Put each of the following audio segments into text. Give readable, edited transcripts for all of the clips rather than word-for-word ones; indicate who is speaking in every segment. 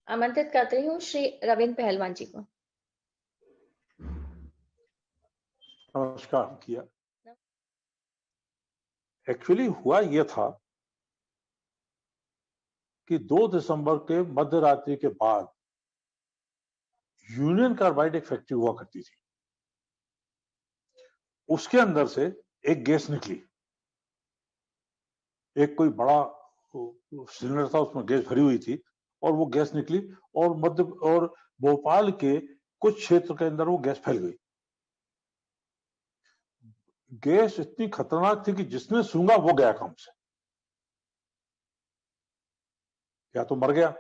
Speaker 1: आमंत्रित करती हूँ श्री रविंद्र पहलवान जी को।
Speaker 2: नमस्कार किया। एक्चुअली हुआ यह था कि 2 दिसंबर के मध्य रात्रि के बाद यूनियन कार्बाइड एक फैक्ट्री हुआ करती थी। उसके अंदर से एक गैस निकली, एक कोई बड़ा सिलेंडर था, उसमें गैस भरी हुई थी और वो गैस निकली और भोपाल के कुछ क्षेत्र के अंदर वो गैस फैल गई। गैस इतनी खतरनाक थी कि जिसने सूंघा वो गया काम से, या तो मर गया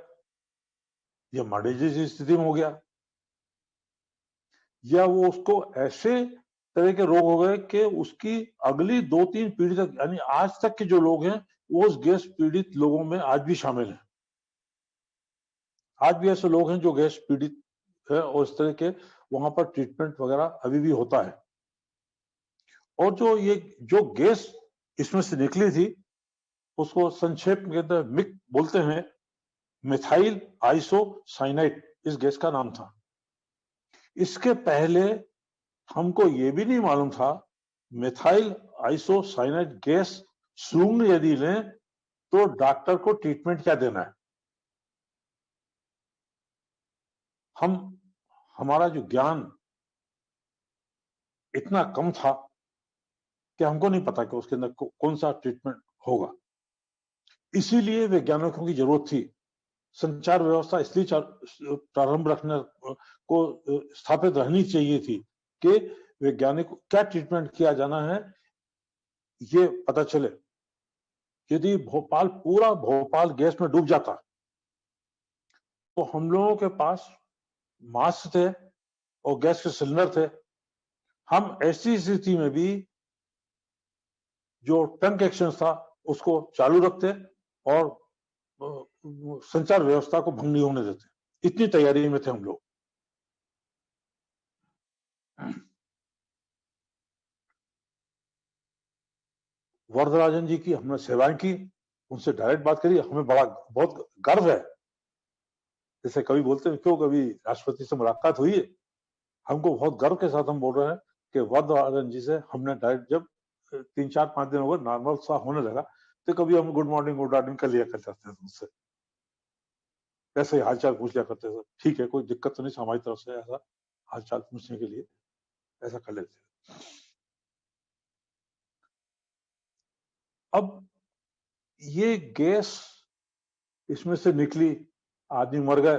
Speaker 2: या मरे जैसी स्थिति में हो गया, या वो उसको ऐसे तरह के रोग हो गए कि उसकी अगली 2-3 पीढ़ी तक, यानी आज तक के जो लोग हैं वो उस गैस पीड़ित लोगों में आज भी शामिल हैं। आज भी ऐसे लोग हैं जो गैस पीड़ित है और इस तरह के वहां पर ट्रीटमेंट वगैरह अभी भी होता है। और जो गैस इसमें से निकली थी उसको संक्षेप में कहते हैं मिक बोलते हैं, मिथाइल आइसोसाइनाइड इस गैस का नाम था। इसके पहले हमको ये भी नहीं मालूम था मिथाइल आइसोसाइनाइड गैस सूंघ यदि लें तो डॉक्टर को ट्रीटमेंट क्या देना है। हमारा जो ज्ञान इतना कम था कि हमको नहीं पता कि उसके अंदर कौन सा ट्रीटमेंट होगा। इसीलिए वैज्ञानिकों की जरूरत थी। संचार व्यवस्था इसलिए प्रारंभ रखने को स्थापित रहनी चाहिए थी कि वैज्ञानिक क्या ट्रीटमेंट किया जाना है ये पता चले। यदि पूरा भोपाल गैस में डूब जाता तो हम लोगों के पास मास्क थे और गैस के सिलेंडर थे। हम ऐसी स्थिति में भी जो टंक एक्शन था उसको चालू रखते और संचार व्यवस्था को भंग नहीं होने देते। इतनी तैयारी में थे हम लोग। वरदराजन जी की हमने सेवाएं की, उनसे डायरेक्ट बात करी, हमें बहुत गर्व है। जैसे कभी बोलते हैं क्यों कभी राष्ट्रपति से मुलाकात हुई है, हमको बहुत गर्व के साथ हम बोल रहे हैं कि वरदराजन जी से हमने डायरेक्ट जब 3-4-5 दिन हो गए नॉर्मल सा होने लगा तो कभी हम गुड मॉर्निंग कर लिया करते थे उनसे, ऐसे हालचाल पूछ लिया करते थे। ठीक है, कोई दिक्कत तो नहीं हमारी तरफ से, ऐसा हालचाल पूछने के लिए ऐसा कर लेते। अब ये गैस इसमें से निकली, आदमी मर गए।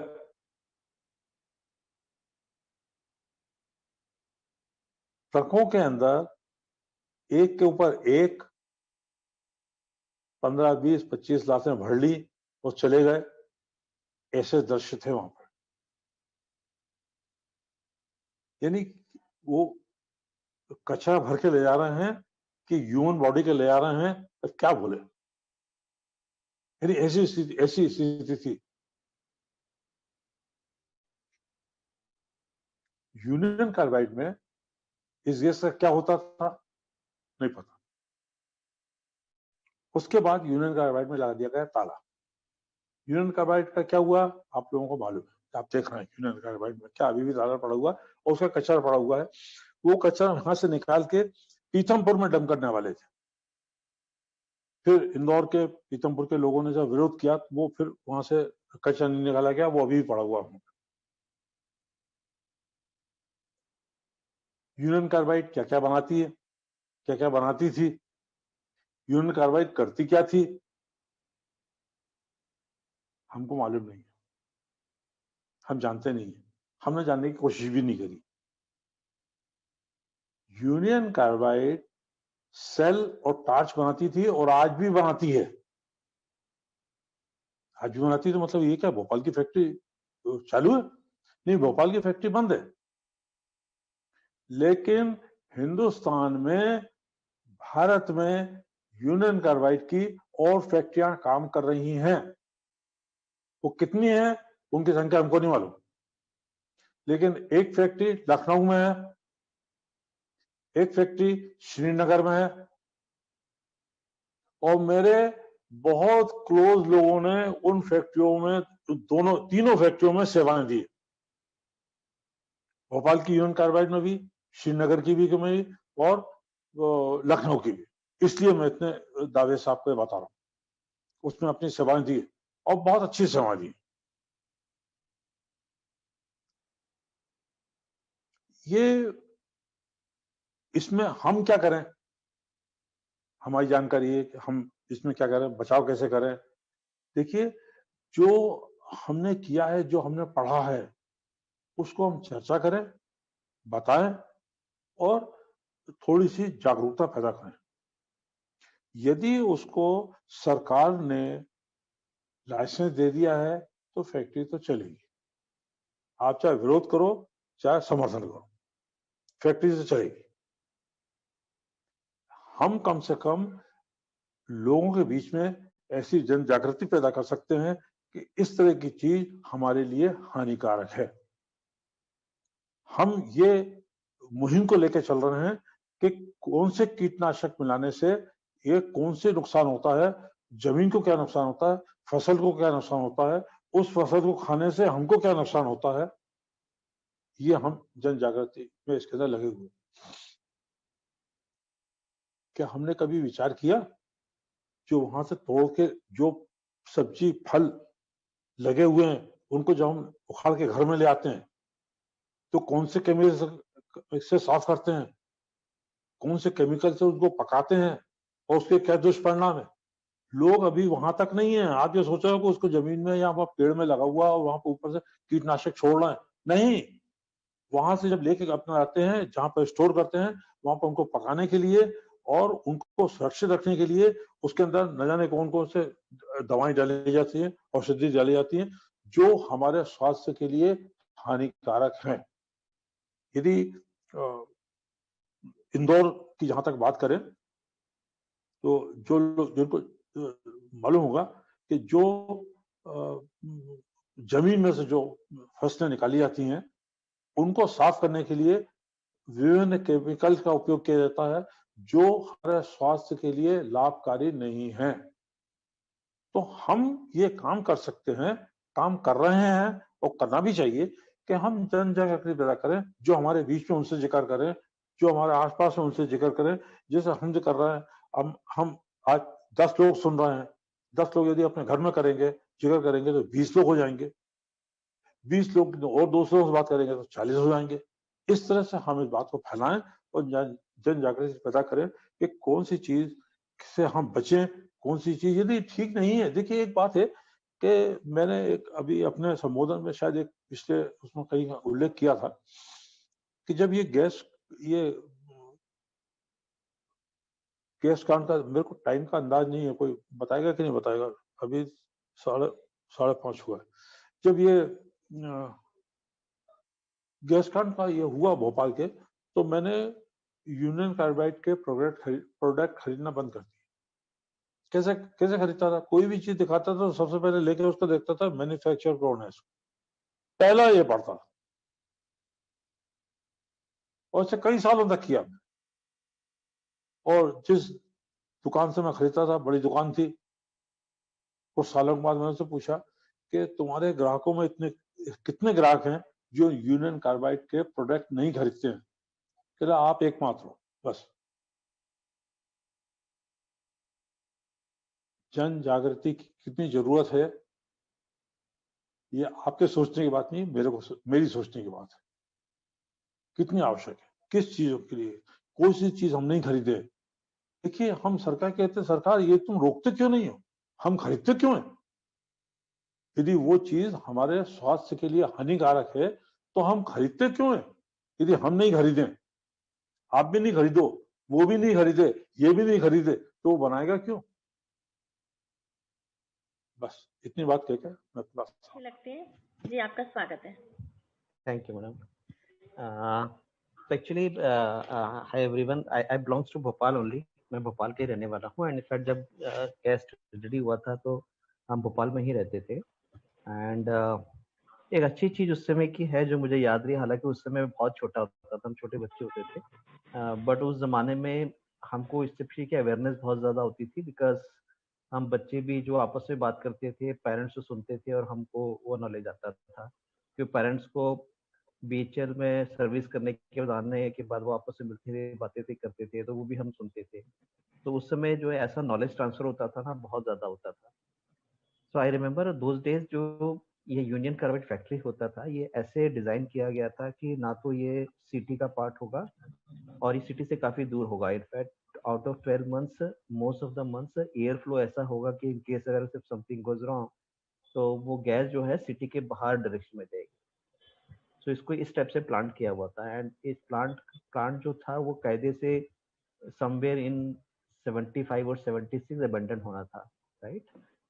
Speaker 2: ट्रकों के अंदर एक के ऊपर एक 15, 20, 25 लाशें भर ली और चले गए। ऐसे दृश्य थे वहां पर। यानी वो कचरा भर के ले जा रहे हैं कि ह्यूमन बॉडी के ले जा रहे हैं, तो क्या बोले। यानी ऐसी स्थिति थी। यूनियन कार्बाइड में इस गैस का क्या होता था नहीं पता। उसके बाद यूनियन कार्बाइड में लगा दिया गया ताला। यूनियन कार्बाइड का क्या हुआ आप लोगों को मालूम है, आप देख रहे हैं यूनियन कार्बाइड में क्या अभी भी ताला पड़ा हुआ और उसका कचरा पड़ा हुआ है। वो कचरा वहां से निकाल के पीथमपुर में डंप करने वाले थे। फिर इंदौर के पीथमपुर के लोगों ने जब विरोध किया तो वो फिर वहां से कचरा नहीं निकाला गया, वो अभी भी पड़ा हुआ है। यूनियन कार्बाइड क्या क्या बनाती है, क्या क्या बनाती थी, यूनियन कार्बाइड करती क्या थी, हमको मालूम नहीं है, हम जानते नहीं है, हमने जानने की कोशिश भी नहीं करी। यूनियन कार्बाइड सेल और टार्च बनाती थी और आज भी बनाती है। आज भी बनाती है तो मतलब ये क्या भोपाल की फैक्ट्री चालू है? नहीं, भोपाल की फैक्ट्री बंद है। लेकिन हिंदुस्तान में, भारत में यूनियन कार्बाइड की और फैक्ट्रियां काम कर रही हैं। वो कितनी है उनकी संख्या हमको नहीं मालूम, लेकिन एक फैक्ट्री लखनऊ में है, एक फैक्ट्री श्रीनगर में है और मेरे बहुत क्लोज लोगों ने उन फैक्ट्रियों में दोनों तीनों फैक्ट्रियों में सेवाएं दी, भोपाल की यूनियन कार्बाइड में भी, श्रीनगर की भी और लखनऊ की भी। इसलिए मैं इतने दावे से आपको बता रहा हूं, उसमें अपनी सेवाएं दी और बहुत अच्छी सेवाएं दी। ये इसमें हम क्या करें, हमारी जानकारी है कि हम इसमें क्या करें, बचाव कैसे करें। देखिए, जो हमने किया है, जो हमने पढ़ा है, उसको हम चर्चा करें, बताएं और थोड़ी सी जागरूकता पैदा करें। यदि उसको सरकार ने लाइसेंस दे दिया है तो फैक्ट्री तो चलेगी, आप चाहे विरोध करो चाहे समर्थन करो, फैक्ट्री तो चलेगी। हम कम से कम लोगों के बीच में ऐसी जन जागृति पैदा कर सकते हैं कि इस तरह की चीज हमारे लिए हानिकारक है। हम ये मुहिम को लेकर चल रहे हैं कि कौन से कीटनाशक मिलाने से ये कौन से नुकसान होता है, जमीन को क्या नुकसान होता है, फसल को क्या नुकसान होता है, उस फसल को खाने से हमको क्या नुकसान होता है, ये हम जन जागृति में इसके अंदर लगे हुए। क्या हमने कभी विचार किया जो वहां से तोड़ के जो सब्जी फल लगे हुए हैं उनको जब हम उखाड़ के घर में ले आते हैं तो कौन से केमिकल से साफ करते हैं, कौन से केमिकल से उसको पकाते हैं और उसके क्या दुष्परिणाम है। लोग अभी वहां तक नहीं है। आप ये सोच रहे हो कि उसको जमीन में या वहां पेड़ में लगा हुआ और वहां पर ऊपर से कीटनाशक छोड़ रहे हैं, नहीं। वहां से जब लेके अपना आते हैं, जहां पर स्टोर करते हैं, वहां पर उनको पकाने के लिए और उनको सुरक्षित रखने के लिए उसके अंदर न जाने कौन कौन से दवाएं डाली जाती है, औषधि डाली जाती है जो हमारे स्वास्थ्य के लिए हानिकारक है। यदि इंदौर की जहां तक बात करें तो जो लोग जिनको मालूम होगा कि जो जमीन में से जो फसलें निकाली जाती हैं उनको साफ करने के लिए विभिन्न केमिकल्स का उपयोग किया जाता है जो हमारे स्वास्थ्य के लिए लाभकारी नहीं है। तो हम ये काम कर सकते हैं, काम कर रहे हैं और करना भी चाहिए कि हम जन जागृति पैदा करें, जो हमारे बीच में उनसे जिक्र करें, जो हमारे आसपास में उनसे जिक्र करें। जैसे हम जो कर रहे हैं, हम आज 10 लोग सुन रहे हैं, 10 लोग यदि अपने घर में करेंगे, जिक्र करेंगे तो 20 लोग हो जाएंगे, 20 लोग और दूसरों से बात करेंगे तो 40 हो जाएंगे। इस तरह से हम इस बात को फैलाएं और जन जागृति पैदा करें कि कौन सी चीज से हम बचें, कौन सी चीज यदि ठीक नहीं है। देखिए, एक बात है कि मैंने एक अभी अपने संबोधन में शायद एक पिछले उसमें कहीं उल्लेख किया था कि जब ये गैस कांड का मेरे को टाइम का अंदाज नहीं है, कोई बताएगा कि नहीं बताएगा। अभी 5:30 हुआ है। जब ये गैस कांड का ये हुआ भोपाल के, तो मैंने यूनियन कार्बाइड के प्रोडक्ट खरीदना बंद कर दिया। कैसे कैसे खरीदता था, कोई भी चीज दिखाता था तो सबसे पहले लेकर उसको देखता था मैन्युफैक्चर कौन है, पहला ये पढ़ता था और इसे कई सालों तक किया। और जिस दुकान से मैं खरीदता था, बड़ी दुकान थी, कुछ सालों के बाद मैंने उससे पूछा कि तुम्हारे ग्राहकों में इतने कितने ग्राहक हैं जो यूनियन कार्बाइड के प्रोडक्ट नहीं खरीदते हैं। कहला आप एकमात्र हो, बस। जन जागृति की कितनी जरूरत है, ये आपके सोचने की बात नहीं, मेरी सोचने की बात है। कितनी आवश्यक है, किस चीजों के लिए। कोई सी चीज हम नहीं खरीदे। देखिए, हम सरकार कहते हैं, सरकार ये तुम रोकते क्यों नहीं हो, हम खरीदते क्यों हैं। यदि वो चीज हमारे स्वास्थ्य के लिए हानिकारक है तो हम खरीदते क्यों हैं। यदि हम नहीं खरीदें, आप भी नहीं खरीदो, वो भी नहीं खरीदे, ये भी नहीं खरीदे, तो वो बनाएगा क्यों। बस इतनी बात कहकर मैं अपना
Speaker 1: लगते हैं जी, आपका स्वागत है।
Speaker 3: Thank you madam. Actually hi everyone, I belongs to Bhopal only. मैं भोपाल के रहने वाला हूँ एंड इनफैक्ट जब गैस ट्रेजेडी हुआ था तो हम भोपाल में ही रहते थे। एंड एक अच्छी चीज उस समय की है जो मुझे याद रही, हालांकि उस समय बहुत छोटा होता था, हम छोटे बच्चे होते थे, बट उस जमाने में हमको इस चीज की अवेयरनेस बहुत ज्यादा होती थी बिकॉज हम बच्चे भी जो आपस में बात करते थे, पेरेंट्स से सुनते थे और हमको वो नॉलेज आता था, क्योंकि पेरेंट्स को बीएचएल में सर्विस करने के बाद आने के बाद वो आपस में मिलते थे, बातें थे करते थे, तो वो भी हम सुनते थे। तो उस समय जो है ऐसा नॉलेज ट्रांसफर होता था ना, बहुत ज्यादा होता था। सो आई रिमेम्बर दोज डेज, जो ये यूनियन कार्बाइड फैक्ट्री होता था, ये ऐसे डिजाइन किया गया था कि ना तो ये सिटी का पार्ट होगा और ये सिटी से काफी दूर होगा। In fact out of 12 months, most of the months air flow ऐसा होगा कि इन केस अगर सिर्फ समथिंग गोज रॉन्ग, तो वो गैस जो है सिटी के बाहर डायरेक्शन में जाएगी। सो इसको इस टाइप से प्लांट किया हुआ था, एंड इस प्लांट जो था वो कायदे से समवेयर इन 75 और 76 अबेंडन होना था, राइट?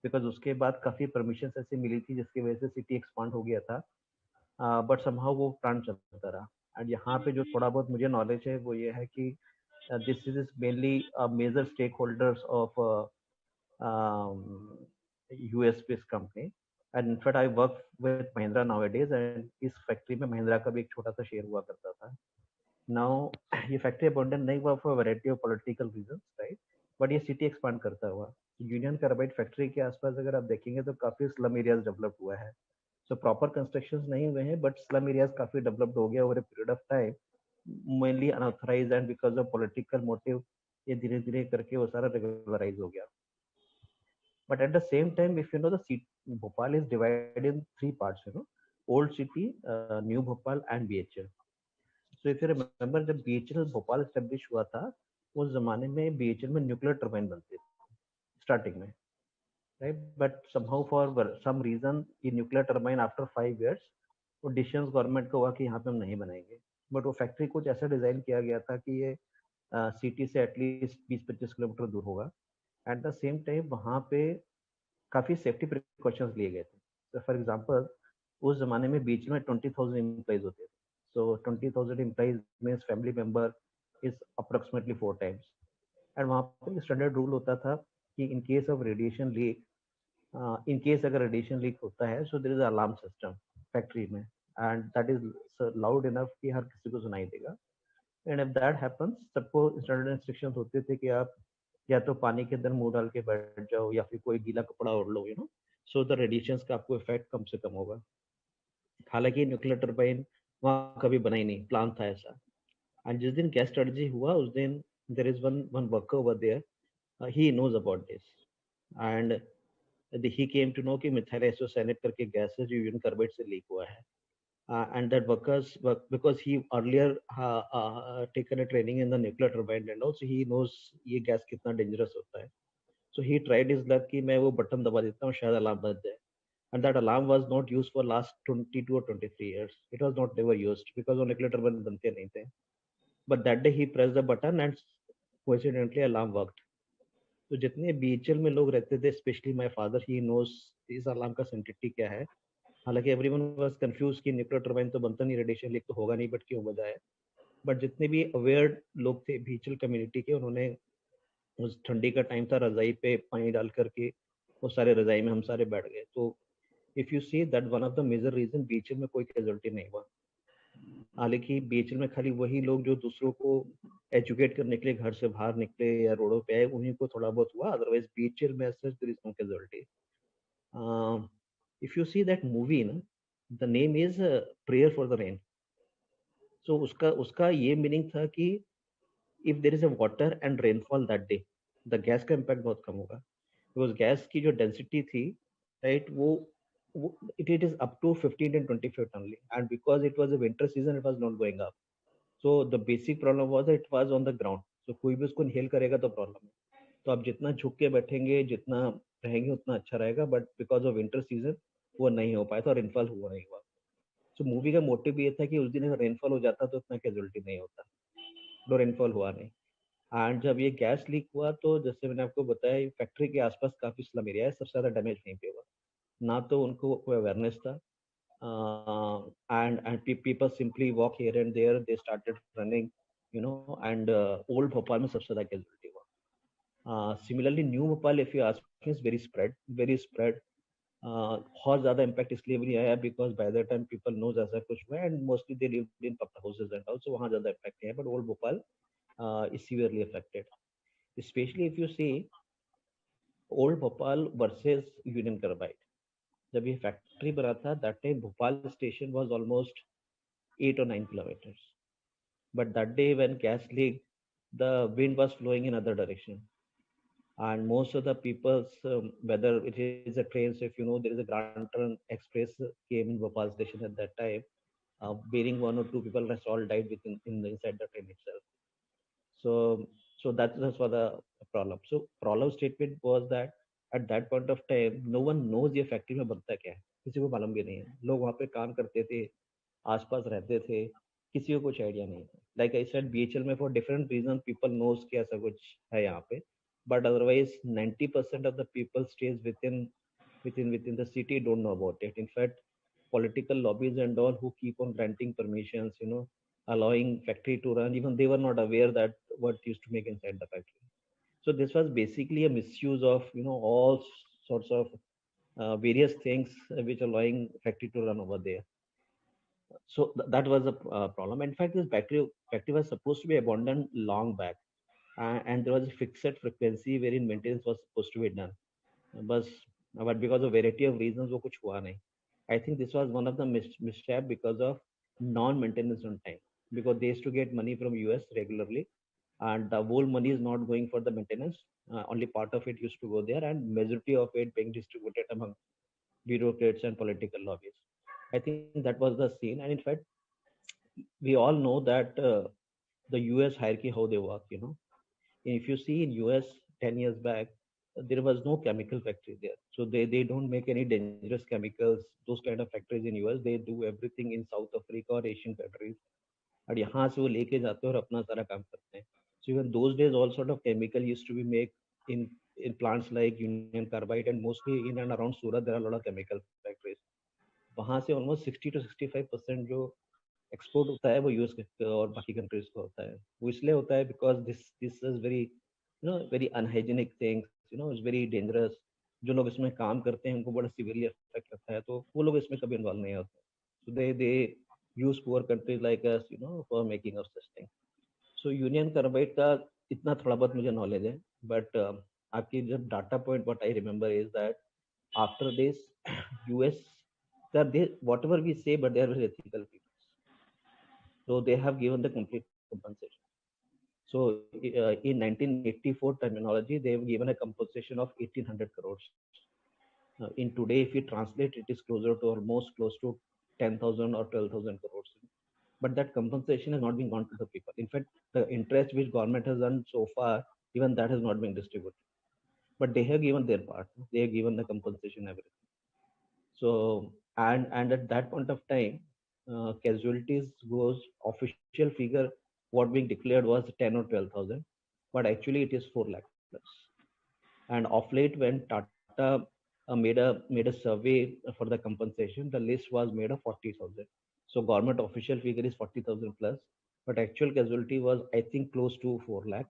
Speaker 3: बिकॉज उसके बाद काफी परमिशन ऐसे मिली थी जिसकी वजह से सिटी एक्सपांड हो गया था, बट समहाउ वो प्लांट चलता रहा। एंड यहाँ पे जो थोड़ा बहुत मुझे नॉलेज है वो ये है कि this is mainly major stakeholders of US based company, and in fact I work with Mahindra nowadays, and इस फैक्ट्री में महिंद्रा का भी एक छोटा सा शेयर हुआ करता था। नाउ ये फैक्ट्री अबंडन नहीं हुआ for variety of political reasons, right? But ये सिटी एक्सपांड करता हुआ यूनियन कार्बाइड फैक्ट्री के आसपास अगर आप देखेंगे तो काफी स्लम एरियाज डेवलप हुआ है। सो प्रॉपर कंस्ट्रक्शंस नहीं हुए हैं, बट स्लम एरियाज काफी डेवलप्ड हो गया over a period of time, mainly unauthorised, and because of political motive ये धीरे धीरे करके वो सारा रेगुलराइज हो गया। But at the same time, if you know, the city, Bhopal is divided in three parts, you know, old city, new Bhopal and BHL. So if you remember, जब BHL Bhopal establish हुआ था, उस जमाने में BHL में nuclear turbine बनते थे starting में, right? But somehow for some reason ये न्यूक्लियर टर्बाइन आफ्टर 5 years वो डिसीजन गवर्नमेंट को हुआ कि यहाँ पे हम नहीं बनाएंगे। बट वो फैक्ट्री कुछ ऐसा डिजाइन किया गया था कि ये सिटी से एटलीस्ट 20-25 किलोमीटर दूर होगा। एट द सेम टाइम वहाँ पे काफी सेफ्टी प्रिकॉशंस लिए गए थे। तो फॉर एग्जांपल उस जमाने में बीच में 20,000 एम्प्लॉइज होते थे। So 20,000 employees means family member is approximately 4 times. And वहाँ पे स्टैंडर्ड रूल होता था कि in case of radiation leak, in case अगर रेडिएशन लीक होता है, so there is alarm system factory में, and that is loud enough कि हर किसी को सुनाई देगा। एंड इफ दैट हैपेंस, सबको स्टैंडर्ड इंस्ट्रक्शंस होते थे कि आप या तो पानी के अंदर मुंह डाल के बैठ जाओ या फिर कोई गीला कपड़ा ओढ़ लो, you know, so the radiations का आपको इफेक्ट कम से कम होगा। हालांकि न्यूक्लियर टर्बाइन वहां कभी बना ही नहीं, प्लान था ऐसा। एंड जिस दिन गैस स्ट्रेटजी हुआ उस दिन there is one worker over there, he knows about this, and he came to know कि मिथाइल आइसोसाइनेट करके गैस है जो यूरिन कार्बाइड से लीक हुआ है। And that workers work because he earlier taken a training in the nuclear turbine and also he knows ये gas कितना dangerous होता है। So he tried his luck कि मैं वो बटन दबा देता हूँ शायद अलार्म बज जाए। And that alarm was not used for last 22 or 23 years. It was not never used because वो nuclear turbine बनते नहीं थे। But that day he pressed the button and coincidentally alarm worked. तो जितने बीएचएल में लोग रहते थे, specially my father, he knows इस अलार्म का सेंसिटिविटी क्या है। हालांकि एवरीवन वाज कंफ्यूज कि न्यूक्लियर टर्बाइन तो बनता नहीं, रेडिएशन लीक तो होगा नहीं, बट क्यों बजा है। बट जितने भी अवेयर लोग थे बीएचएल कम्युनिटी के, उन्होंने उस ठंडी का टाइम था, रजाई पे पानी डाल करके वो सारे रजाई में हम सारे बैठ गए। तो if you see that one of the major reason BHEL में कोई कैजुअलिटी नहीं हुआ। हालांकि बीएचएल में खाली वही लोग जो दूसरों को एजुकेट करने के लिए घर से बाहर निकले या रोडों पे आए, उन्हीं को थोड़ा बहुत हुआ, अदरवाइज बीएचएल में such there is no casualty. if you see that movie na, the name is prayer for the rain. So उसका ये मीनिंग था कि if there is a water and rainfall that day, the gas का impact बहुत कम होगा, because gas की जो density थी, right, वो it is up to 15 and 20 feet only, and because it was a winter season it was not going up. So the basic problem was that it was on the ground, so कोई भी उसको inhale करेगा तो problem है। तो आप जितना झुक के बैठेंगे, जितना रहेंगे उतना अच्छा रहेगा, but because of winter season वो नहीं हो पाया था और रेनफॉल हुआ नहीं हुआ। तो मूवी का मोटिव ये था कि उस दिन अगर रेनफॉल हो जाता तो उतना कैजुअलिटी नहीं होता, तो रेनफॉल हुआ नहीं। एंड जब ये गैस लीक हुआ तो जैसे मैंने आपको बताया, फैक्ट्री के आसपास काफी स्लम एरिया है, सबसे ज्यादा डैमेज नहीं पे हुआ। ना तो उनको कोई अवेयरनेस था, and people simply walk here and there, they started running, you know, and old Bhopal में सबसे ज्यादा कैजुअलिटी हुआ। Similarly New Bhopal if you ask is very spread. बहुत ज्यादा इम्पैक्ट इसलिए भी नहीं आया because by the time people knows ऐसा कुछ हुआ and mostly they lived in pucca houses and also, वहाँ ज्यादा इम्पैक्ट नहीं है। But old Bhopal is severely affected, especially if you see old Bhopal versus Union Carbide. जब ये फैक्ट्री बना था, that time Bhopal station was almost 8 or 9 kilometers. But that day when gas leaked, the wind was flowing in other direction. And most of the people's, whether it is a train, so if you know, there is a Grand Trunk Express came in Bhopal station at that time, bearing 1 or 2 people, rest all died inside the train itself. So that was for the problem. So problem statement was that at that point of time, no one knows ये factory में बनता क्या है, किसी को मालूम भी नहीं है। लोग वहाँ पे काम करते थे, आसपास रहते थे, किसी को कुछ आइडिया नहीं था। Like I said, BHL में for different reasons people knows कि ऐसा कुछ है यहाँ पे, but otherwise 90% of the people stays within the city don't know about it. In fact, political lobbies and all who keep on granting permissions, allowing factory to run, even they were not aware that what used to make inside the factory. So this was basically a misuse of all sorts of various things which allowing factory to run over there. So that was a problem. In fact, this factory was supposed to be abandoned long back, and there was a fixed frequency wherein maintenance was supposed to be done. But because of variety of reasons, वो कुछ हुआ नहीं. I think this was one of the mishap because of non-maintenance on time. Because they used to get money from US regularly, and the whole money is not going for the maintenance. Only part of it used to go there, and majority of it being distributed among bureaucrats and political lobbies. I think that was the scene, and in fact, we all know that the US hierarchy, how they work. If you see in US 10 years back, there was no chemical factory there. So they don't make any dangerous chemicals, those kind of factories in US. They do everything in South Africa or Asian countries. और यहाँ से वो लेके जाते हैं और अपना सारा काम करते हैं. So even those days, all sort of chemical used to be made in plants like Union Carbide, and mostly in and around Surat, there are a lot of chemical factories. वहाँ से almost 60 to 65% जो export होता है वो US और बाकी countries को होता है. वो इसलिए होता है because this is very unhygienic things, it's very dangerous. जो लोग इसमें काम करते हैं उनको बड़ा सीवियरली अफेक्ट करता है, तो वो लोग इसमें कभी इन्वॉल्व नहीं होते. So they use poor countries like us for making of such thing. So Union Carbide का इतना थोड़ा बहुत मुझे नॉलेज है, बट आपकी जब data point what I remember is that after this US whatever we say, but they are very ethical people. So they have given the complete compensation. So in 1984 terminology, they have given a compensation of 1800 crores. In today, if you translate, it is closer to almost close to 10,000 or 12,000 crores. But that compensation has not been gone to the people. In fact, the interest which government has done so far, even that has not been distributed. But they have given their part. They have given the compensation, everything. So, and at that point of time, casualties goes official figure what being declared was 10 or 12,000, but actually it is 4 lakh plus. And of late, when Tata made a survey for the compensation, the list was made of 40,000. So government official figure is 40,000 plus, but actual casualty was, I think, close to 4 lakh.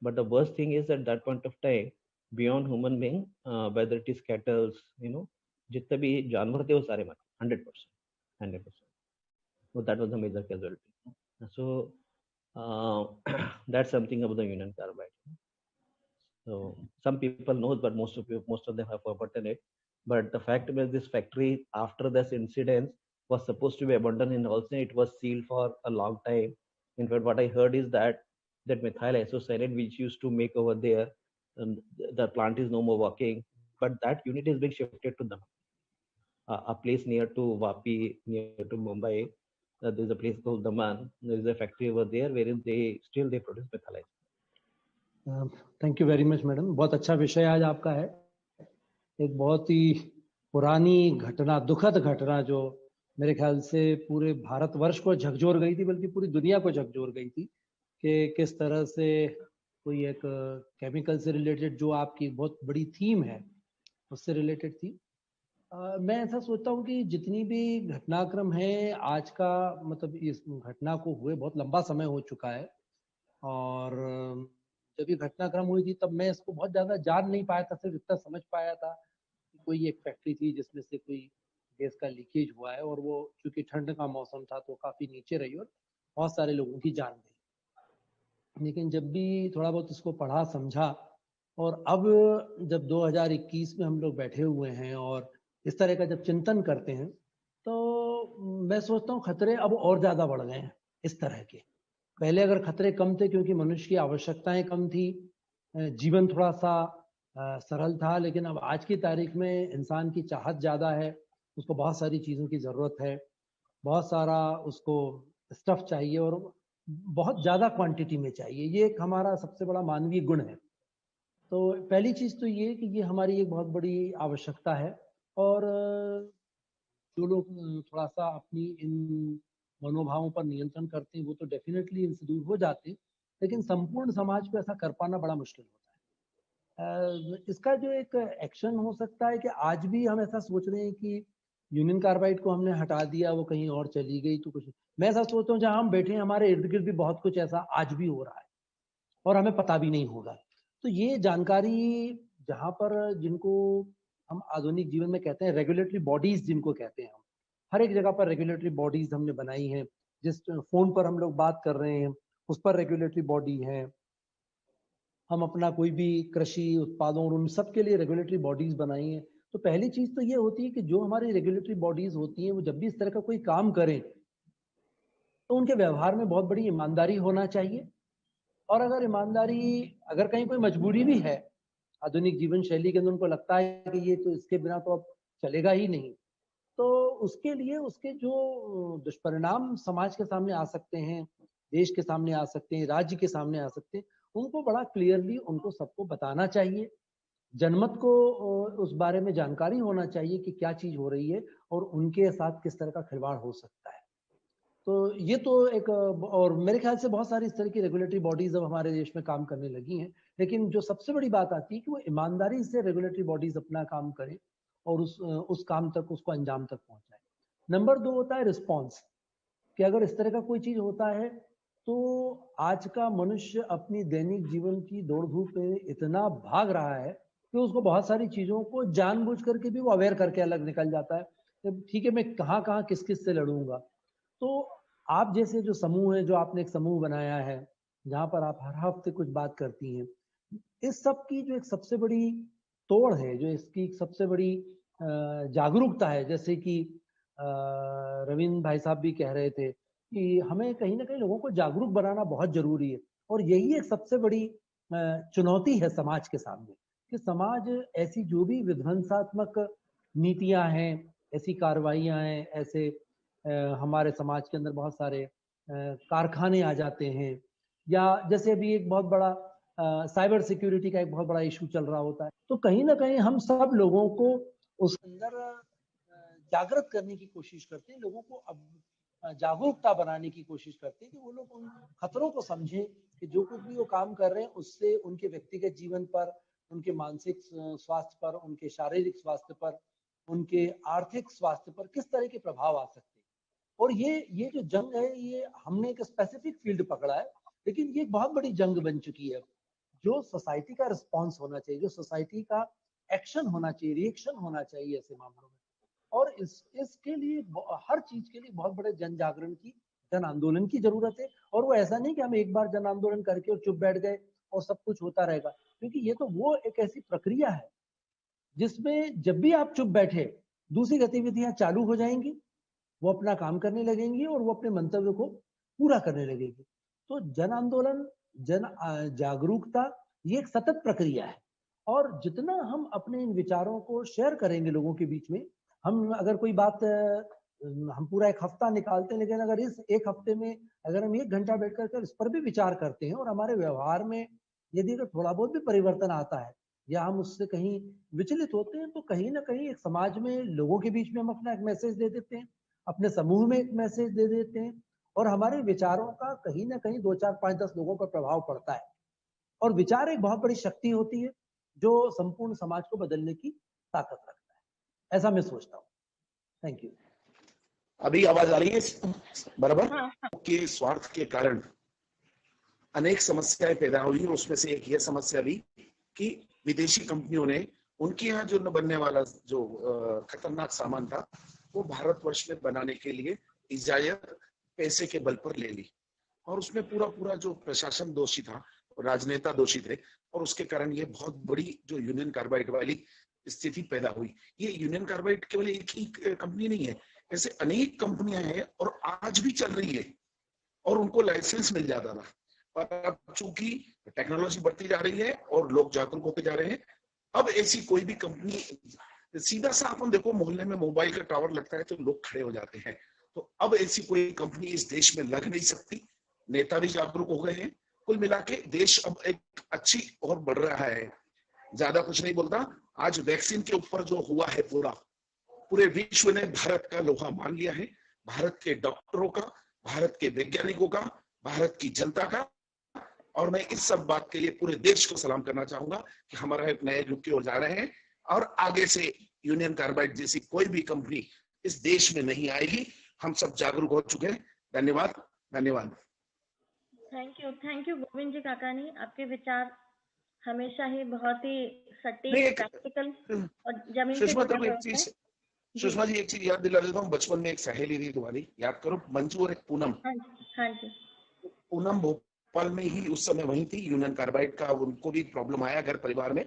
Speaker 3: But the worst thing is at that point of time, beyond human being, whether it is cattle, जितने भी जानवर थे वो सारे मरे 100%. So that was the major casualty. So that's something about the Union Carbide. So some people know, but most of them have forgotten it. But the fact is, this factory after this incident was supposed to be abandoned, and also it was sealed for a long time. In fact, what I heard is that methyl isocyanate which used to make over there, the plant is no more working, but that unit is being shifted to Daman, a place near to Vapi, near to Mumbai. There's a place called Daman. There is a factory over there wherein they produce methyl isocyanate.
Speaker 4: Thank you very much madam. बहुत अच्छा विषय आज आपका है. एक बहुत ही पुरानी घटना, दुखद घटना, जो मेरे ख्याल से पूरे भारतवर्ष को झकझोर गई थी, बल्कि पूरी दुनिया को झकझोर गई थी, कि किस तरह से कोई एक केमिकल से रिलेटेड, जो आपकी बहुत बड़ी थीम है, उससे रिलेटेड थी. मैं ऐसा सोचता हूँ कि जितनी भी घटनाक्रम है आज का, मतलब इस घटना को हुए बहुत लंबा समय हो चुका है, और जब ये घटनाक्रम हुई थी तब मैं इसको बहुत ज़्यादा जान नहीं पाया था, सिर्फ इतना समझ पाया था कि कोई एक फैक्ट्री थी जिसमें से कोई गैस का लीकेज हुआ है, और वो चूँकि ठंड का मौसम था तो काफ़ी नीचे रही और बहुत सारे लोगों की जान गई. लेकिन जब भी थोड़ा बहुत इसको पढ़ा समझा, और अब जब 2021 में हम लोग बैठे हुए हैं और इस तरह का जब चिंतन करते हैं, तो मैं सोचता हूँ खतरे अब और ज़्यादा बढ़ गए हैं इस तरह के। पहले अगर खतरे कम थे क्योंकि मनुष्य की आवश्यकताएं कम थी, जीवन थोड़ा सा सरल था, लेकिन अब आज की तारीख में इंसान की चाहत ज़्यादा है, उसको बहुत सारी चीज़ों की ज़रूरत है, बहुत सारा उसको स्टफ चाहिए और बहुत ज़्यादा क्वांटिटी में चाहिए। ये एक हमारा सबसे बड़ा मानवीय गुण है। तो पहली चीज़ तो ये कि ये हमारी एक बहुत बड़ी आवश्यकता है। और जो लोग थोड़ा सा अपनी इन मनोभावों पर नियंत्रण करते हैं वो तो डेफिनेटली इनसे दूर हो जाते हैं, लेकिन संपूर्ण समाज को ऐसा कर पाना बड़ा मुश्किल होता है। इसका जो एक एक्शन हो सकता है कि आज भी हम ऐसा सोच रहे हैं कि यूनियन कार्बाइड को हमने हटा दिया, वो कहीं और चली गई तो कुछ। मैं ऐसा सोचता हूँ जहाँ हम बैठे हैं हमारे इर्द गिर्द भी बहुत कुछ ऐसा आज भी हो रहा है और हमें पता भी नहीं होगा। तो ये जानकारी जहाँ पर, जिनको हम आधुनिक जीवन में कहते हैं रेगुलेटरी बॉडीज, जिनको कहते हैं हम, हर एक जगह पर रेगुलेटरी बॉडीज हमने बनाई हैं। जिस फोन पर हम लोग बात कर रहे हैं उस पर रेगुलेटरी बॉडी है। हम अपना कोई भी कृषि उत्पादों और उन सब के लिए रेगुलेटरी बॉडीज बनाई हैं। तो पहली चीज तो ये होती है कि जो हमारी रेगुलेटरी बॉडीज होती हैं वो जब भी इस तरह का कोई काम करें तो उनके व्यवहार में बहुत बड़ी ईमानदारी होना चाहिए। और अगर ईमानदारी, अगर कहीं कोई मजबूरी भी है आधुनिक जीवन शैली के अंदर, उनको लगता है कि ये तो इसके बिना तो अब चलेगा ही नहीं, तो उसके लिए उसके जो दुष्परिणाम समाज के सामने आ सकते हैं, देश के सामने आ सकते हैं, राज्य के सामने आ सकते हैं, उनको बड़ा क्लियरली उनको सबको बताना चाहिए। जनमत को उस बारे में जानकारी होना चाहिए कि क्या चीज हो रही है और उनके साथ किस तरह का खिलवाड़ हो सकता है। तो ये तो एक, और मेरे ख्याल से बहुत सारी इस तरह की रेगुलेटरी बॉडीज अब हमारे देश में काम करने लगी हैं। लेकिन जो सबसे बड़ी बात आती है कि वो ईमानदारी से रेगुलेटरी बॉडीज अपना काम करें और उस काम तक, उसको अंजाम तक पहुंचाए। नंबर 2 होता है रिस्पॉन्स, कि अगर इस तरह का कोई चीज होता है तो आज का मनुष्य अपनी दैनिक जीवन की दौड़ धूप में इतना भाग रहा है कि उसको बहुत सारी चीजों को जानबूझ करके भी वो अवेयर करके अलग निकल जाता है। ठीक है, मैं कहाँ कहाँ किस किस से लड़ूंगा। तो आप जैसे जो समूह है, जो आपने एक समूह बनाया है जहां पर आप हर हफ्ते कुछ बात करती हैं, इस सब की जो एक सबसे बड़ी तोड़ है, जो इसकी सबसे बड़ी जागरूकता है, जैसे कि रविंद्र भाई साहब भी कह रहे थे कि हमें कहीं ना कहीं लोगों को जागरूक बनाना बहुत जरूरी है। और यही एक सबसे बड़ी चुनौती है समाज के सामने, कि समाज ऐसी जो भी विध्वंसात्मक नीतियां हैं, ऐसी कार्रवाइयां हैं, ऐसे हमारे समाज के अंदर बहुत सारे कारखाने आ जाते हैं, या जैसे अभी एक बहुत बड़ा साइबर सिक्योरिटी का एक बहुत बड़ा इशू चल रहा होता है। तो कहीं ना कहीं हम सब लोगों को उस अंदर जागृत करने की कोशिश करते हैं, लोगों को अब जागरूकता बनाने की कोशिश करते हैं कि वो लोग उन खतरों को समझें कि जो कुछ भी वो काम कर रहे हैं उससे उनके व्यक्तिगत जीवन पर, उनके मानसिक स्वास्थ्य पर, उनके शारीरिक स्वास्थ्य पर, उनके आर्थिक स्वास्थ्य पर किस तरह के प्रभाव आ सकते हैं। और ये जो जंग है, ये हमने एक स्पेसिफिक फील्ड पकड़ा है, लेकिन ये एक बहुत बड़ी जंग बन चुकी है। जो सोसाइटी का रिस्पॉन्स होना चाहिए, जो सोसाइटी का एक्शन होना चाहिए, रिएक्शन होना चाहिए ऐसे मामलों में। और इसके लिए हर चीज के लिए बहुत बड़े जन जागरण की, जन आंदोलन की जरूरत है। और वो ऐसा नहीं कि हम एक बार जन आंदोलन करके और चुप बैठ गए और सब कुछ होता रहेगा, क्योंकि ये तो वो एक ऐसी प्रक्रिया है जिसमें जब भी आप चुप बैठे दूसरी गतिविधियां चालू हो जाएंगी, वो अपना काम करने लगेंगी और वो अपने मंतव्य को पूरा करने लगेगी। तो जन आंदोलन, जन जागरूकता, ये एक सतत प्रक्रिया है। और जितना हम अपने इन विचारों को शेयर करेंगे लोगों के बीच में, हम अगर कोई बात, हम पूरा एक हफ्ता निकालते हैं, लेकिन अगर इस एक हफ्ते में अगर हम 1 घंटा बैठ कर इस पर भी विचार करते हैं और हमारे व्यवहार में यदि अगर थोड़ा बहुत भी परिवर्तन आता है या हम उससे कहीं विचलित होते हैं, तो कहीं ना कहीं एक समाज में लोगों के बीच में हम अपना एक मैसेज दे देते हैं, अपने समूह में एक मैसेज दे देते हैं, और हमारे विचारों का कहीं ना कहीं 2, 4, 5, 10 लोगों पर प्रभाव पड़ता है। और विचार एक बहुत बड़ी शक्ति होती है जो संपूर्ण समाज को बदलने की ताकत रखता है, ऐसा मैं सोचता हूँ। Thank you.
Speaker 5: अभी आवाज आ रही है बराबर?
Speaker 1: हाँ,
Speaker 5: के स्वार्थ के कारण अनेक समस्याएं पैदा हुई, और उसमें से एक यह समस्या भी कि विदेशी कंपनियों ने उनके यहाँ जो न बनने वाला जो खतरनाक सामान था वो भारतवर्ष में बनाने के लिए इजाजत पैसे के बल पर ले ली, और उसमें पूरा जो प्रशासन दोषी था राजनेता दोषी थे और उसके कारण ये बहुत बड़ी जो यूनियन कार्बाइड वाली स्थिति पैदा हुई। ये यूनियन कार्बाइड केवल एक ही कंपनी नहीं है, ऐसे अनेक कंपनियां हैं और आज भी चल रही है और उनको लाइसेंस मिल जाता था। पर अब चूंकि टेक्नोलॉजी बढ़ती जा रही है और लोग जागरूक होते जा रहे हैं, अब ऐसी कोई भी कंपनी, सीधा सा अपन देखो मोहल्ले में मोबाइल का टावर लगता है तो लोग खड़े हो जाते हैं, तो अब ऐसी कोई कंपनी इस देश में लग नहीं सकती। नेता भी जागरूक हो गए हैं। कुल मिला के देश अब एक अच्छी और बढ़ रहा है। ज्यादा कुछ नहीं बोलता। आज वैक्सीन के ऊपर जो हुआ है पूरे विश्व ने भारत का लोहा मान लिया है, भारत के डॉक्टरों का, भारत के वैज्ञानिकों का, भारत की जनता का। और मैं इस सब बात के लिए पूरे देश को सलाम करना चाहूंगा कि हमारा एक नए युग की ओर जा रहे हैं और आगे से यूनियन कार्बाइड जैसी कोई भी कंपनी इस देश में नहीं आएगी। हम सब जागरूक हो चुके हैं। धन्यवाद, धन्यवाद।
Speaker 1: थैंक यू गोविंद जी काकानी। आपके विचार हमेशा ही बहुत ही सटीक,
Speaker 5: नहीं,
Speaker 1: प्रैक्टिकल और जमीन से
Speaker 5: सुषमा
Speaker 1: जुड़े
Speaker 5: तो
Speaker 1: हुए
Speaker 5: एक
Speaker 1: होते हैं।
Speaker 5: चीज, सुषमा जी एक चीज याद दिला देता हूँ। बचपन में एक सहेली थी तुम्हारी, याद करो, मंजू और एक पूनम।
Speaker 1: हाँ जी।
Speaker 5: पूनम भोपाल में ही उस समय वही थी। यूनियन कार्बाइड का उनको भी प्रॉब्लम आया घर परिवार में।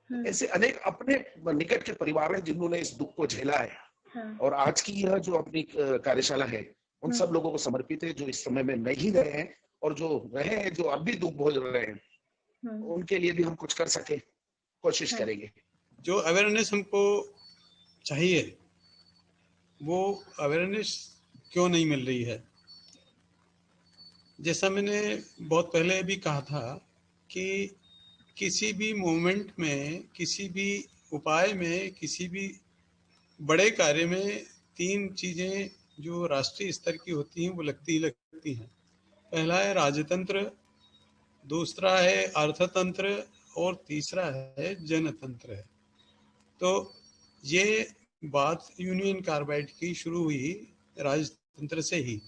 Speaker 5: ऐसे अनेक अपने निकट के परिवार हैं जिन्होंने इस दुख को झेला है।
Speaker 1: हाँ।
Speaker 5: और आज की यह जो अपनी कार्यशाला है उन सब लोगों को समर्पित है जो इस समय में नहीं रहे हैं और जो रहे हैं, जो अब भी दुख भोग रहे हैं, उनके लिए भी हम कुछ कर सके, कोशिश करेंगे।
Speaker 6: जो अवेयरनेस हमको चाहिए वो अवेयरनेस क्यों नहीं मिल रही है? जैसा मैंने बहुत पहले भी कहा था कि किसी भी मूवमेंट में, किसी भी उपाय में, किसी भी बड़े कार्य में 3 चीजें जो राष्ट्रीय स्तर की होती हैं वो लगती हैं। पहला है राजतंत्र, दूसरा है अर्थतंत्र और तीसरा है जनतंत्र है। तो ये बात यूनियन कार्बाइड की शुरू हुई राजतंत्र से ही।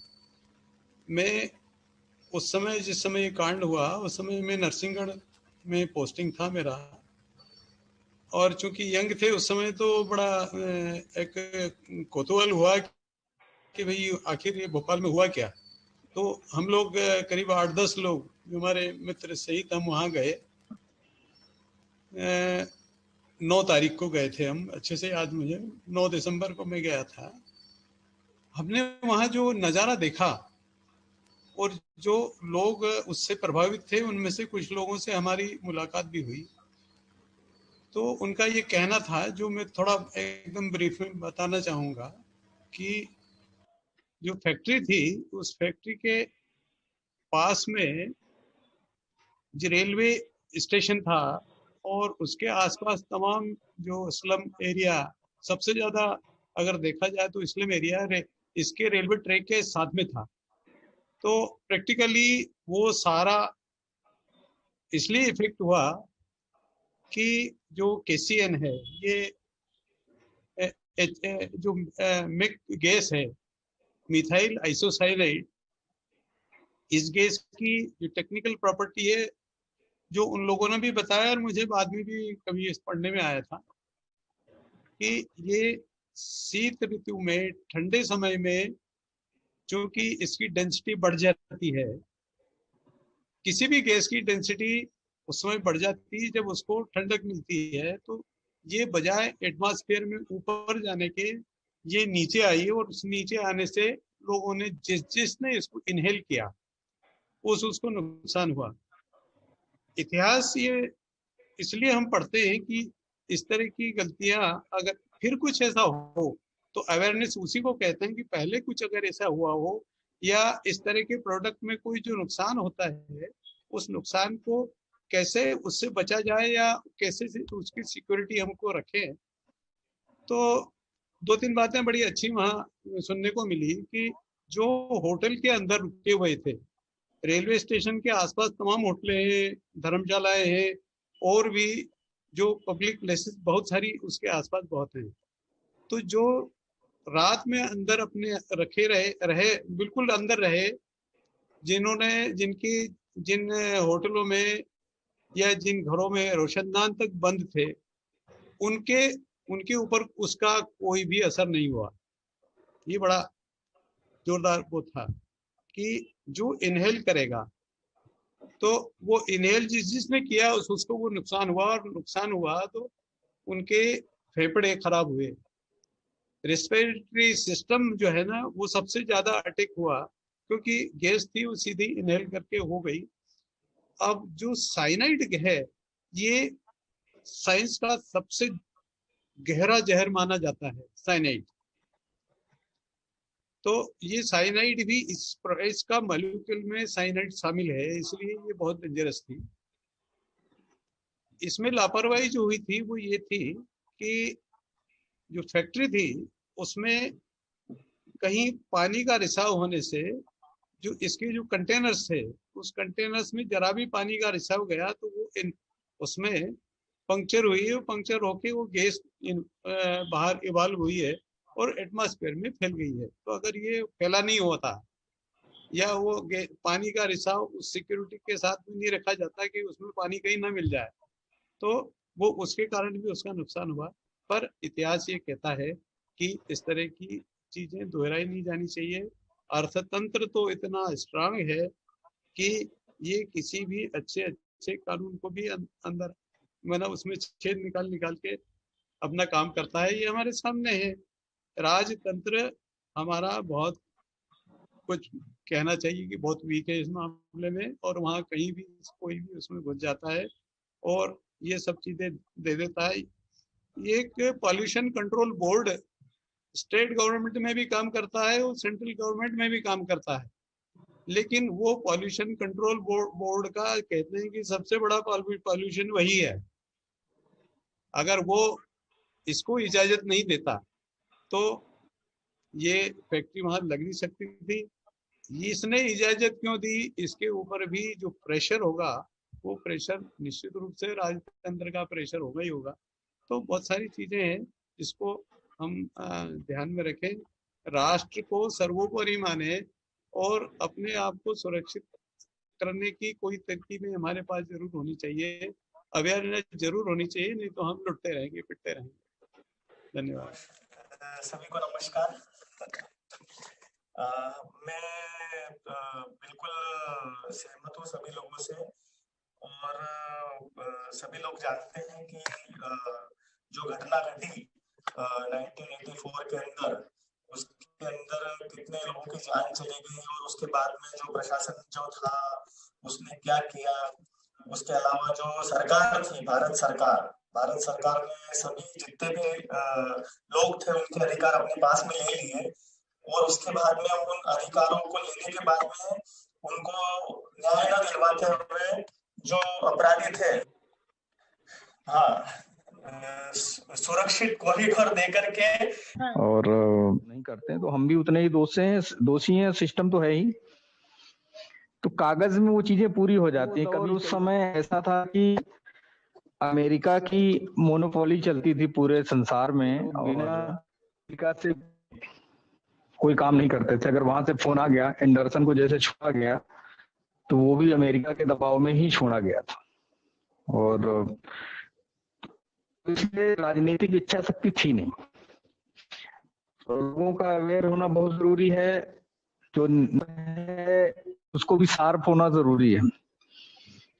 Speaker 6: मैं उस समय, जिस समय ये कांड हुआ, उस समय मैं नरसिंहगढ़ में पोस्टिंग था मेरा, और चूंकि यंग थे उस समय तो बड़ा एक कौतूहल हुआ कि भाई आखिर ये भोपाल में हुआ क्या। तो हम लोग करीब 8-10 लोग जो हमारे मित्र सहित हम वहाँ गए। 9 तारीख को गए थे हम, अच्छे से याद मुझे, 9 दिसंबर को मैं गया था। हमने वहाँ जो नज़ारा देखा और जो लोग उससे प्रभावित थे, उनमें से कुछ लोगों से हमारी मुलाकात भी हुई। तो उनका ये कहना था, जो मैं थोड़ा एकदम ब्रीफ में बताना चाहूँगा, कि जो फैक्ट्री थी उस फैक्ट्री के पास में जो रेलवे स्टेशन था और उसके आसपास तमाम जो स्लम एरिया, सबसे ज्यादा अगर देखा जाए तो स्लम एरिया इसके रेलवे ट्रैक के साथ में था। तो प्रैक्टिकली वो सारा इसलिए इफेक्ट हुआ कि जो केसीएन है, ये जो मिक गैस है, मिथाइल आइसोसाइनाइड, इस गैस की जो टेक्निकल प्रॉपर्टी है, जो उन लोगों ने भी बताया और मुझे बाद में भी कभी इस पढ़ने में आया था, कि ये शीत ऋतु में, ठंडे समय में, चूंकि इसकी डेंसिटी बढ़ जाती है, किसी भी गैस की डेंसिटी उस समय बढ़ जाती है जब उसको ठंडक मिलती है, तो ये बजाय एटमॉस्फेयर में ऊपर जाने के ये नीचे आई, और उस नीचे आने से लोगों ने जिसने इसको इनहेल किया उसको नुकसान हुआ। इतिहास ये इसलिए हम पढ़ते हैं कि इस तरह की गलतियां अगर फिर कुछ ऐसा हो तो अवेयरनेस उसी को कहते हैं कि पहले कुछ अगर ऐसा हुआ हो या इस तरह के प्रोडक्ट में कोई जो नुकसान होता है, उस नुकसान को कैसे उससे बचा जाए या कैसे उसकी सिक्योरिटी हमको रखें। तो 2-3 बातें बड़ी अच्छी वहाँ सुनने को मिली कि जो होटल के अंदर रुके हुए थे, रेलवे स्टेशन के आसपास तमाम होटलें हैं, धर्मशालाएं हैं, और भी जो पब्लिक प्लेसेस बहुत सारी उसके आसपास बहुत हैं। तो जो रात में अंदर अपने रखे रहे बिल्कुल अंदर रहे, जिन होटलों में या जिन घरों में रोशनदान तक बंद थे, उनके ऊपर उसका कोई भी असर नहीं हुआ। ये बड़ा जोरदार वो था कि जो इनहेल करेगा तो वो इनहेल जिसने किया उसको वो नुकसान हुआ, और नुकसान हुआ तो उनके फेफड़े खराब हुए। रेस्पिरेटरी सिस्टम जो है ना वो सबसे ज्यादा अटैक हुआ, क्योंकि गैस थी वो सीधी इनहेल करके हो गई। अब जो साइनाइड है ये साइंस का सबसे गहरा जहर माना जाता है साइनाइड। तो ये साइनाइड भी इसका मॉलिक्यूल में साइनाइड शामिल है, इसलिए ये बहुत डेंजरस थी। इसमें लापरवाही जो हुई थी वो ये थी कि जो फैक्ट्री थी उसमें कहीं पानी का रिसाव होने से जो इसके जो कंटेनर्स थे उस कंटेनर्स में जरा भी पानी का रिसाव गया तो वो उसमें पंक्चर हुई है, पंक्चर होके वो गैस बाहर इवाल्व हुई है और एटमॉस्फेयर में फैल गई है। तो अगर ये फैला नहीं होता या वो पानी का रिसाव उस सिक्योरिटी के साथ भी नहीं रखा जाता कि उसमें पानी कहीं ना मिल जाए, तो वो उसके कारण भी उसका नुकसान हुआ। पर इतिहास ये कहता है कि इस तरह की चीजें दोहराई नहीं जानी चाहिए। अर्थतंत्र तो इतना स्ट्रांग है कि ये किसी भी अच्छे कानून को भी अंदर मतलब उसमें छेद निकाल के अपना काम करता है। ये हमारे सामने है। राजतंत्र हमारा बहुत कुछ कहना चाहिए कि बहुत वीक है इस मामले में, और वहाँ कहीं भी कोई भी उसमें घुस जाता है और ये सब चीजें दे देता है। ये एक pollution control board state government में भी काम करता है और सेंट्रल गवर्नमेंट में भी काम करता है, लेकिन वो पॉल्यूशन कंट्रोल बोर्ड का कहते हैं कि सबसे बड़ा पॉल्यूशन वही है। अगर वो इसको इजाजत नहीं देता तो ये फैक्ट्री वहां लग नहीं सकती थी। इसने इजाजत क्यों दी, इसके ऊपर भी जो प्रेशर होगा वो प्रेशर निश्चित रूप से राजतंत्र का प्रेशर होगा ही होगा। तो बहुत सारी चीजें हैं जिसको हम ध्यान में रखें, राष्ट्र को सर्वोपरि माने और अपने आप को सुरक्षित करने की कोई तरकीबें हमारे पास जरूर होनी चाहिए, अवेयरनेस जरूर होनी चाहिए, नहीं तो हम लुटते रहेंगे पिटते रहेंगे। धन्यवाद।
Speaker 7: सभी को नमस्कार। मैं बिल्कुल सहमत हूँ सभी लोगों से, और सभी लोग जानते हैं कि जो घटना घटी 1984 के अंदर, उसके अंदर कितने लोगों की जान चली गई, और उसके बाद में जो प्रशासन जो था उसने क्या किया। उसके अलावा जो सरकार थी, भारत सरकार ने सभी जितने भी लोग थे उनके अधिकार अपने पास में ले लिए, और उसके बाद में उन अधिकारों को लेने के बाद में उनको न्याय न दिलवाते हुए जो अपराधी थे, हाँ, सुरक्षित कॉरिडोर दे करके और नहीं करते हैं, तो हम भी उतने ही दोषी हैं। सिस्टम तो है ही, तो कागज में वो चीजें पूरी हो जाती हैं। कभी उस समय ऐसा था कि अमेरिका की मोनोपोली चलती थी पूरे संसार में, बिना अमेरिका से कोई काम नहीं करते थे। अगर वहां से फोन आ गया, एंडरसन को जैसे छोड़ा गया, तो वो भी अमेरिका के दबाव में ही छोड़ा गया था। और इसलिए राजनीतिक इच्छा शक्ति थी नहीं। लोगों का अवेयर होना बहुत जरूरी है, जो उसको भी शार्प होना जरूरी है,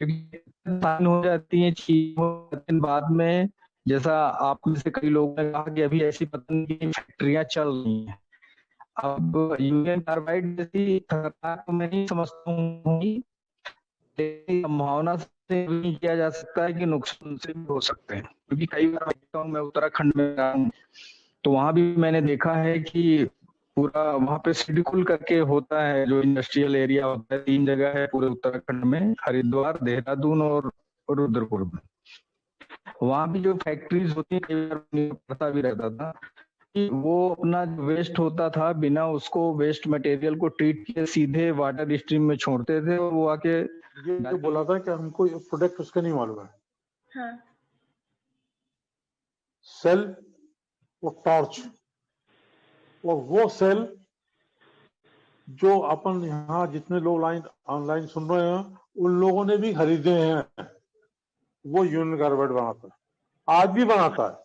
Speaker 7: क्योंकि हो जाती है चीजें बाद में। जैसा आप में से कई लोगों ने कहा कि अभी ऐसी पता नहीं फैक्ट्रियां चल रही हैं। अब यूनियन कार्बाइड जैसी खतरनाक मैं नहीं समझता हूँ, संभावना से नहीं किया जा सकता है कि नुकसान से भी हो सकते हैं। क्योंकि कई बार मैं उत्तराखंड में रहा हूँ, तो वहां भी मैंने देखा है कि पूरा वहां पे सिडकुल करके होता है, जो इंडस्ट्रियल एरिया होता है। 3 जगह है पूरे उत्तराखंड में, हरिद्वार, देहरादून और रुद्रपुर में। वहां भी जो फैक्ट्रीज होती है, कई बार पता भी रहता था कि वो अपना वेस्ट होता था, बिना उसको वेस्ट मटेरियल को ट्रीट किए सीधे वाटर स्ट्रीम में छोड़ते थे, और वो आके
Speaker 2: ये बोला था कि हमको प्रोडक्ट उसका नहीं मालूम है।
Speaker 1: हाँ।
Speaker 2: सेल वो टॉर्च, और वो सेल जो अपन यहाँ जितने लोग ऑनलाइन सुन रहे हैं उन लोगों ने भी खरीदे हैं। वो यूनियन कार्बाइड बनाता है, आज भी बनाता है।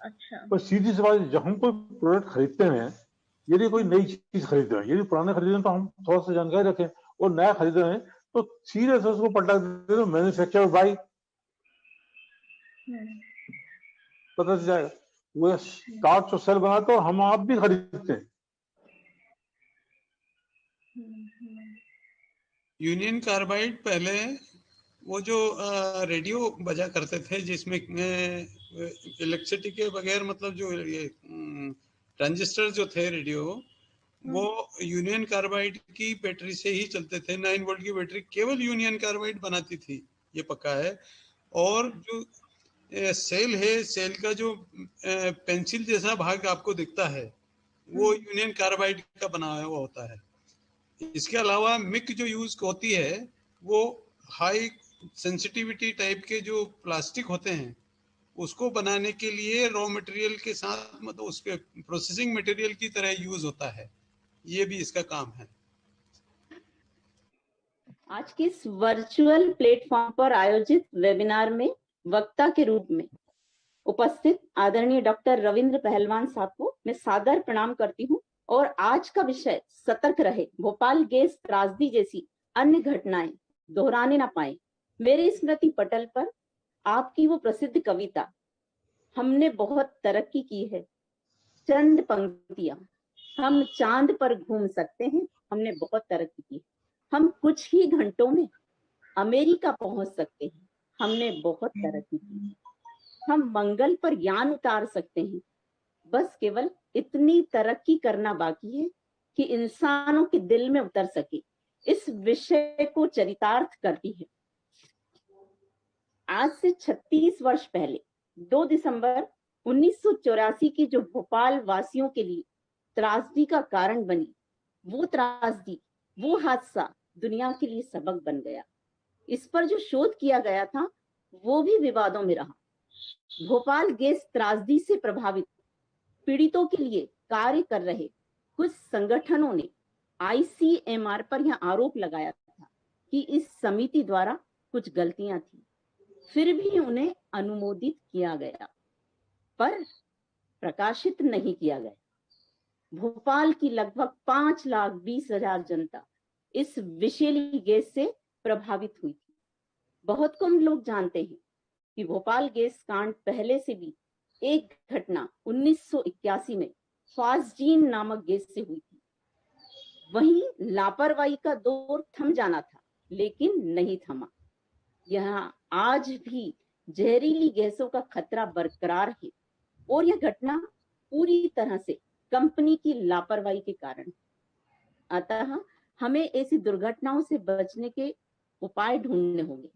Speaker 1: अच्छा।
Speaker 2: पर सीधी सी बात, जब हम कोई प्रोडक्ट खरीदते हैं, यदि कोई नई चीज खरीदते हैं, यदि पुराने खरीदे हैं, तो हम थोड़ा सा जानकारी रखें वो नया खरीद रहे हैं तो सीरियस उसको पलटा देते तो मैन्युफैक्चर बाई पता चल जाएगा। वो स्टार्च और सेल बनाते और हम आप भी खरीदते हैं।
Speaker 6: यूनियन कार्बाइड पहले वो जो रेडियो बजा करते थे जिसमें इलेक्ट्रिसिटी के बगैर, मतलब जो ये ट्रांजिस्टर जो थे रेडियो, वो यूनियन कार्बाइड की बैटरी से ही चलते थे। 9 वोल्ट की बैटरी केवल यूनियन कार्बाइड बनाती थी, ये पक्का है। और जो सेल है, सेल का जो पेंसिल जैसा भाग आपको दिखता है वो यूनियन कार्बाइड का बना हुआ होता है। इसके अलावा मिक जो यूज होती है वो हाई सेंसिटिविटी टाइप के जो प्लास्टिक होते हैं उसको बनाने के लिए रॉ मटेरियल के साथ, मतलब उसके प्रोसेसिंग मटेरियल की तरह यूज होता है। ये भी इसका काम है।
Speaker 8: आज के इस वर्चुअल प्लेटफॉर्म पर आयोजित वेबिनार में वक्ता के रूप में उपस्थित आदरणीय डॉक्टर रविंद्र पहलवान साहब को मैं सादर प्रणाम करती हूँ। और आज का विषय सतर्क रहे, भोपाल गैस त्रासदी जैसी अन्य घटनाएं दोहराने ना पाए। मेरे स्मृति पटल पर आपकी वो प्रसिद्ध कविता हमने बहुत तरक्की की है, चंद पंक्तियां, हम चांद पर घूम सकते हैं, हमने बहुत तरक्की की, हम कुछ ही घंटों में अमेरिका पहुंच सकते हैं, हमने बहुत तरक्की की, हम मंगल पर यान उतार सकते हैं, बस केवल इतनी तरक्की करना बाकी है कि इंसानों के दिल में उतर सके। इस विषय को चरितार्थ करती है। आज से 36 वर्ष पहले 2 दिसंबर 1984 की जो भोपाल वासियों के लिए त्रासदी का कारण बनी, वो त्रासदी, वो हादसा दुनिया के लिए सबक बन गया। इस पर जो शोध किया गया था वो भी विवादों में रहा। भोपाल गैस त्रासदी से प्रभावित पीड़ितों के लिए कार्य कर रहे कुछ संगठनों ने ICMR पर यह आरोप लगाया था कि इस समिति द्वारा कुछ गलतियां थी, फिर भी उन्हें अनुमोदित किया गया पर प्रकाशित नहीं किया गया। भोपाल की लगभग 5,20,000 जनता इस विषैली गैस से प्रभावित हुई थी। बहुत कम लोग जानते हैं कि भोपाल गैस कांड पहले से भी एक घटना 1981 में फास्जीन नामक गैस से हुई थी। वहीं लापरवाही का दौर थम जाना था लेकिन नहीं थमा। यहाँ आज भी जहरीली गैसों का खतरा बरकरार है और यह घटना पूरी तरह से कंपनी की लापरवाही के कारण। अतः हमें ऐसी दुर्घटनाओं से बचने के उपाय ढूंढने होंगे।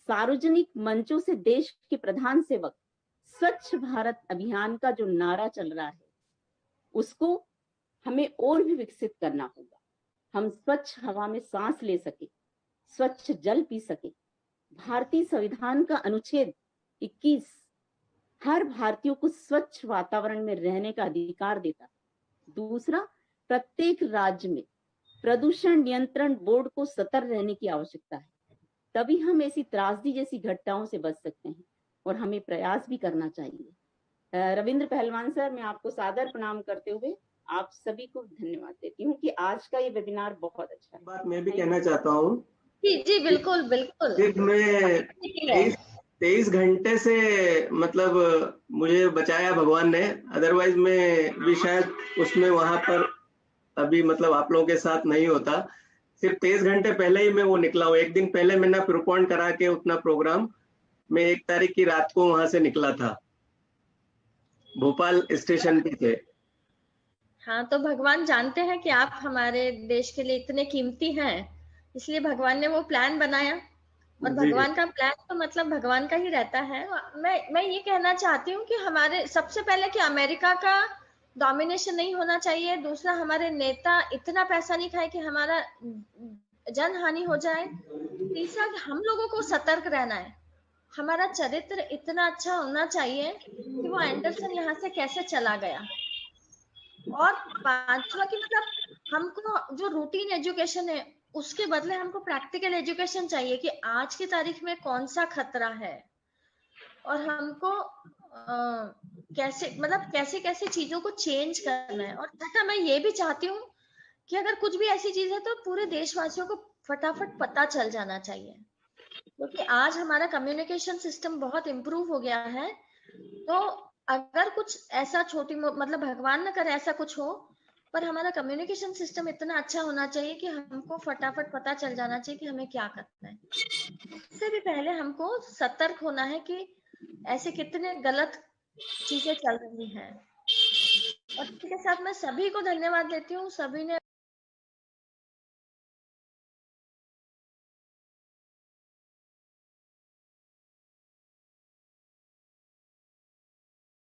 Speaker 8: सार्वजनिक मंचों से देश के प्रधान सेवक स्वच्छ भारत अभियान का जो नारा चल रहा है उसको हमें और भी विकसित करना होगा। हम स्वच्छ हवा में सांस ले सके, स्वच्छ जल पी सके। भारतीय संविधान का अनुच्छेद 21 हर भारतीय को स्वच्छ वातावरण में रहने का अधिकार देता है। दूसरा, प्रत्येक राज्य में प्रदूषण नियंत्रण बोर्ड को सतर्क रहने की आवश्यकता है, तभी हम ऐसी त्रासदी जैसी घटनाओं से बच सकते हैं और हमें प्रयास भी करना चाहिए। रविंद्र पहलवान सर, मैं आपको सादर प्रणाम करते हुए आप सभी को धन्यवाद देती हूँ कि आज का ये वेबिनार बहुत अच्छा है।
Speaker 9: बात मैं भी कहना चाहता हूँ।
Speaker 8: जी बिल्कुल बिल्कुल।
Speaker 9: सिर्फ मैं 23 घंटे से मतलब मुझे बचाया भगवान ने, अदरवाइज मैं भी शायद उसमें वहां पर अभी मतलब आप लोगों के साथ नहीं होता। सिर्फ 23 घंटे पहले ही मैं वो निकला हूँ। एक दिन पहले मैंने प्रोपॉइंट करा के उतना प्रोग्राम मैं 1 तारीख की रात को वहां से निकला था, भोपाल स्टेशन पे थे।
Speaker 1: हाँ, तो भगवान जानते हैं कि आप हमारे देश के लिए इतने कीमती हैं, इसलिए भगवान ने वो प्लान बनाया और भगवान का प्लान तो मतलब भगवान का ही रहता है। मैं ये कहना चाहती हूँ कि हमारे सबसे पहले कि अमेरिका का डोमिनेशन नहीं होना चाहिए। दूसरा, हमारे नेता इतना पैसा नहीं खाए कि हमारा जन हानि हो जाए। तीसरा, हम लोगों को सतर्क रहना है। हमारा चरित्र इतना अच्छा होना चाहिए कि वो एंडरसन यहाँ से कैसे चला गया। और पांचवा कि मतलब हमको जो रूटीन एजुकेशन है उसके बदले हमको प्रैक्टिकल एजुकेशन चाहिए कि आज की तारीख में कौन सा खतरा है और हमको कैसे मतलब कैसे कैसे चीजों को चेंज करना है। और तथा मैं ये भी चाहती हूँ कि अगर कुछ भी ऐसी चीज है तो पूरे देशवासियों को फटाफट पता चल जाना चाहिए, क्योंकि आज हमारा कम्युनिकेशन सिस्टम बहुत इम्प्रूव हो गया है। तो अगर कुछ ऐसा मतलब भगवान न करे ऐसा कुछ हो, पर हमारा कम्युनिकेशन सिस्टम इतना अच्छा होना चाहिए कि हमको फटाफट पता चल जाना चाहिए कि हमें क्या करना है। इससे भी पहले हमको सतर्क होना है कि ऐसे कितने गलत चीजें चल रही हैं। और इसी के साथ मैं सभी को धन्यवाद देती हूँ, सभी ने